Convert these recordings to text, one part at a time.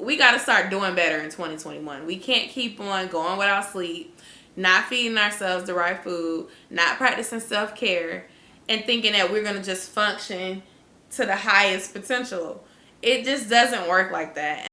we got to start doing better in 2021. We can't keep on going without sleep, not feeding ourselves the right food, not practicing self-care, and thinking that we're going to just function to the highest potential. It just doesn't work like that.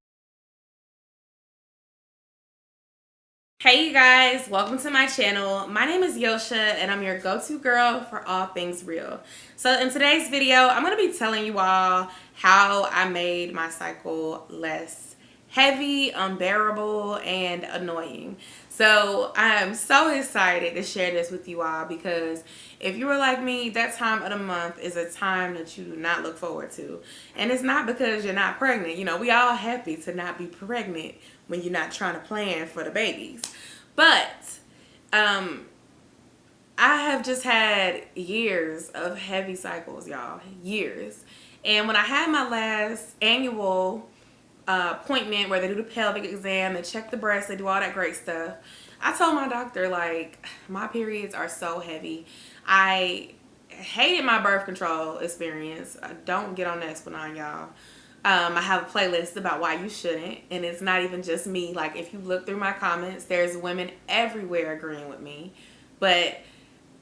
Hey you guys, welcome to my channel. My name is Yo-sha and I'm your go-to girl for all things real. So in today's video, I'm going to be telling you all how I made my cycle less heavy, unbearable, and annoying. So I'm so excited to share this with you all because if you were like me, that time of the month is a time that you do not look forward to. And it's not because you're not pregnant. You know, we all happy to not be pregnant when you're not trying to plan for the babies. But I have just had years of heavy cycles, y'all. Years. And when I had my last annual appointment where they do the pelvic exam, they check the breast, they do all that great stuff, I told my doctor, like, my periods are so heavy. I hated my birth control experience. Don't get on Nexplanon, y'all. I have a playlist about why you shouldn't, and it's not even just me. Like, if you look through my comments, there's women everywhere agreeing with me. But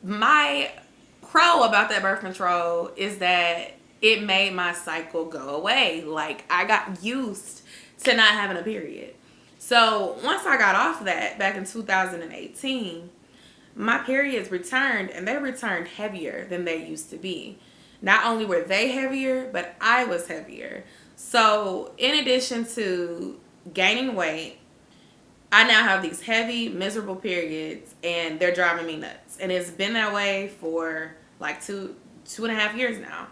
my pro about that birth control is that it made my cycle go away. Like, I got used to not having a period. So once I got off that back in 2018, my periods returned, and they returned heavier than they used to be. Not only were they heavier, but I was heavier. So in addition to gaining weight, I now have these heavy, miserable periods, and they're driving me nuts. And it's been that way for like two and a half years now.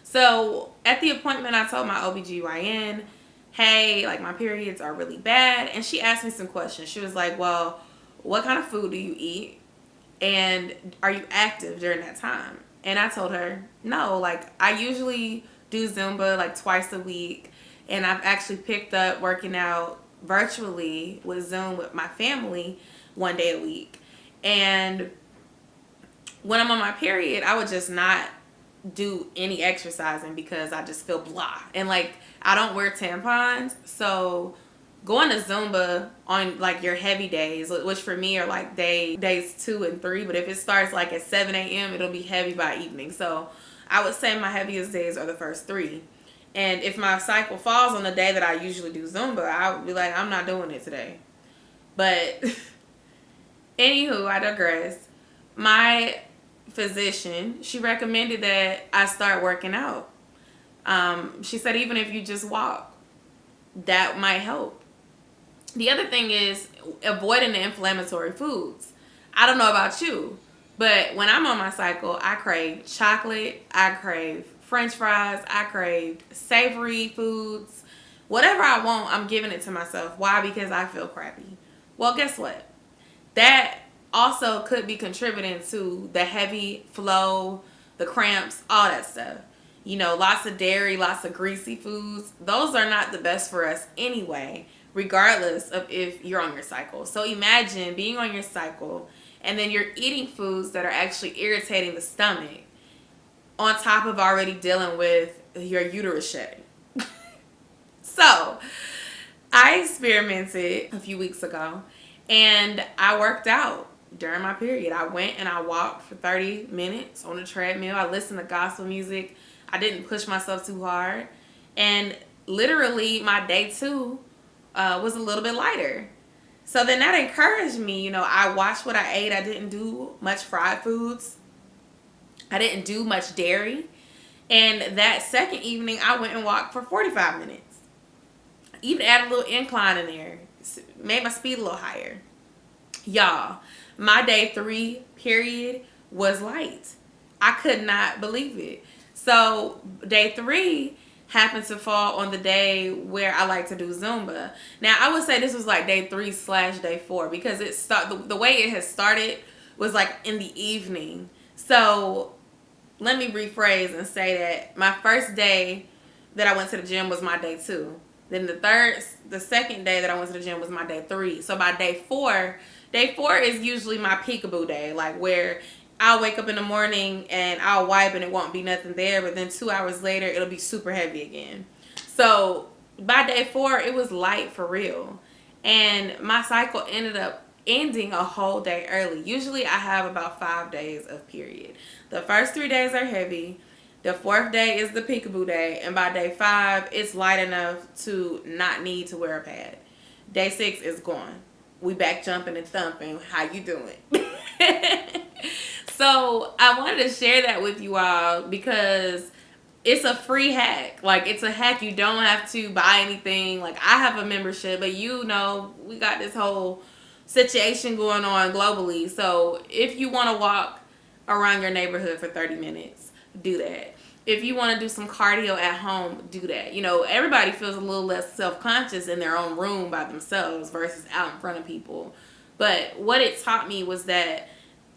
So at the appointment, I told my OBGYN, hey, like, my periods are really bad. And she asked me some questions. She was like, well, what kind of food do you eat? And are you active during that time? And I told her, no, like, I usually do Zumba like twice a week. And I've actually picked up working out virtually with Zoom with my family one day a week. And when I'm on my period, I would just not do any exercising because I just feel blah. And like, I don't wear tampons, so going to Zumba on like your heavy days, which for me are like days 2 and 3, but if it starts like at 7 a.m., it'll be heavy by evening. So I would say my heaviest days are the first 3. And if my cycle falls on the day that I usually do Zumba, I would be like, I'm not doing it today. But anywho, I digress. My physician, she recommended that I start working out. She said even if you just walk, that might help. The other thing is avoiding the inflammatory foods. I don't know about you, but when I'm on my cycle, I crave chocolate, I crave French fries, I crave savory foods. Whatever I want, I'm giving it to myself. Why? Because I feel crappy. Well, guess what? That also could be contributing to the heavy flow, the cramps, all that stuff. You know, lots of dairy, lots of greasy foods. Those are not the best for us anyway, regardless of if you're on your cycle. So imagine being on your cycle and then you're eating foods that are actually irritating the stomach on top of already dealing with your uterus shedding. So I experimented a few weeks ago and I worked out during my period. I went and I walked for 30 minutes on the treadmill. I listened to gospel music. I didn't push myself too hard. And literally my day 2 was a little bit lighter. So then that encouraged me. You know, I watched what I ate. I didn't do much fried foods. I didn't do much dairy. And that second evening, I went and walked for 45 minutes. Even add a little incline in there. Made my speed a little higher. Y'all, my day 3 period was light. I could not believe it. So day 3 happened to fall on the day where I like to do Zumba. Now, I would say this was like day 3/day 4 because the way it has started was like in the evening. So let me rephrase and say that my first day that I went to the gym was my day 2. Then the second day that I went to the gym was my day 3. So by day 4 is usually my peekaboo day, like where I'll wake up in the morning and I'll wipe and it won't be nothing there, but then 2 hours later it'll be super heavy again. So By day 4, it was light for real. And my cycle ended up ending a whole day early. Usually I have about 5 days of period. The first 3 days are heavy. The 4th day is the peekaboo day. And by day 5, it's light enough to not need to wear a pad. Day 6 is gone. We back jumping and thumping. How you doing? So I wanted to share that with you all because it's a free hack. Like, it's a hack. You don't have to buy anything. Like, I have a membership, but we got this whole situation going on globally. So if you want to walk around your neighborhood for 30 minutes, do that. If you want to do some cardio at home, do that. Everybody feels a little less self-conscious in their own room by themselves versus out in front of people. But what it taught me was that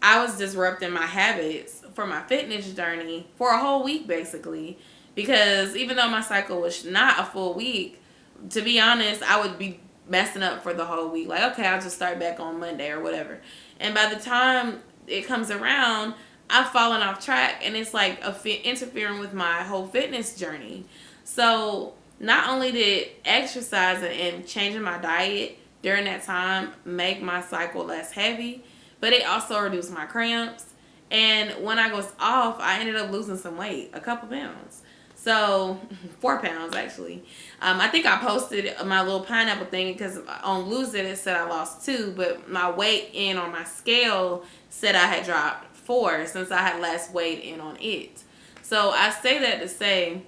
I was disrupting my habits for my fitness journey for a whole week, basically. Because even though my cycle was not a full week, to be honest, I would be messing up for the whole week. Like, okay, I'll just start back on Monday or whatever. And by the time it comes around, I've fallen off track, and it's like interfering with my whole fitness journey. So not only did exercising and changing my diet during that time make my cycle less heavy, but it also reduced my cramps. And when I was off, I ended up losing some weight, a couple pounds. So 4 pounds actually. I think I posted my little pineapple thing because on Lose It said I lost 2, but my weight in on my scale said I had dropped 4 since I had last weighed in on it. So I say that to say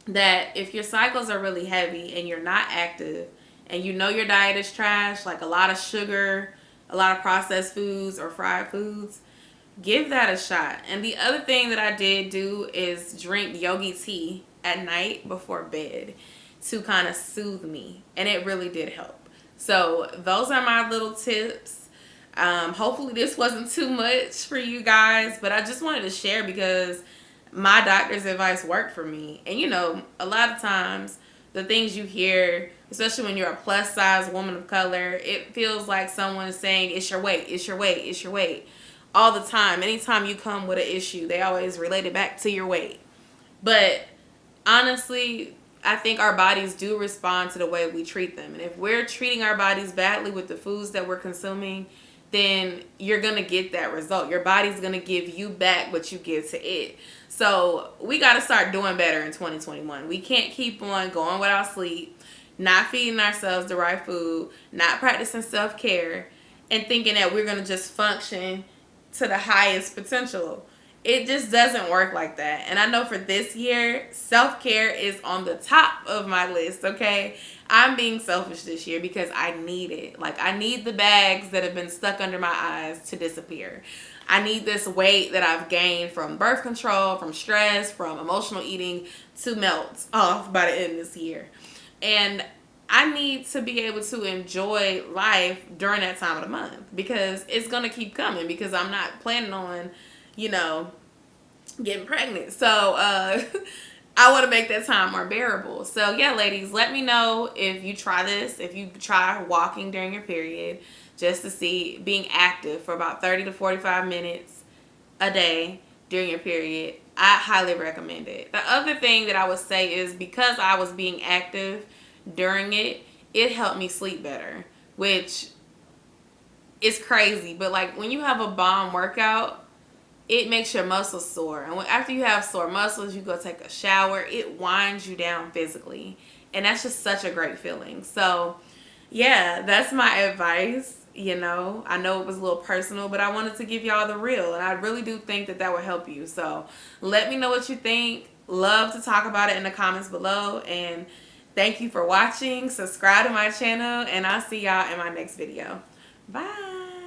that if your cycles are really heavy and you're not active and your diet is trash, like a lot of sugar, a lot of processed foods or fried foods, give that a shot. And the other thing that I did do is drink yogi tea at night before bed to kind of soothe me. And it really did help. So those are my little tips. Hopefully this wasn't too much for you guys, but I just wanted to share because my doctor's advice worked for me. And a lot of times the things you hear, especially when you're a plus size woman of color, it feels like someone's saying it's your weight, it's your weight, it's your weight all the time. Anytime you come with an issue, they always relate it back to your weight. But honestly, I think our bodies do respond to the way we treat them. And if we're treating our bodies badly with the foods that we're consuming, then you're going to get that result. Your body's going to give you back what you give to it. So we got to start doing better in 2021. We can't keep on going without sleep, not feeding ourselves the right food, not practicing self-care, and thinking that we're going to just function to the highest potential. It just doesn't work like that. And I know for this year, self-care is on the top of my list, okay? I'm being selfish this year because I need it. Like, I need the bags that have been stuck under my eyes to disappear. I need this weight that I've gained from birth control, from stress, from emotional eating to melt off by the end of this year. And I need to be able to enjoy life during that time of the month because it's going to keep coming because I'm not planning on, getting pregnant. So I want to make that time more bearable. So yeah, ladies, let me know if you try this, if you try walking during your period just to see being active for about 30 to 45 minutes a day during your period. I highly recommend it. The other thing that I would say is because I was being active during it, it helped me sleep better, which is crazy. But like when you have a bomb workout, it makes your muscles sore. And after you have sore muscles, you go take a shower, it winds you down physically. And that's just such a great feeling. So yeah, that's my advice. I know it was a little personal, but I wanted to give y'all the real. And I really do think that that would help you. So let me know what you think. Love to talk about it in the comments below. And thank you for watching. Subscribe to my channel. And I'll see y'all in my next video. Bye.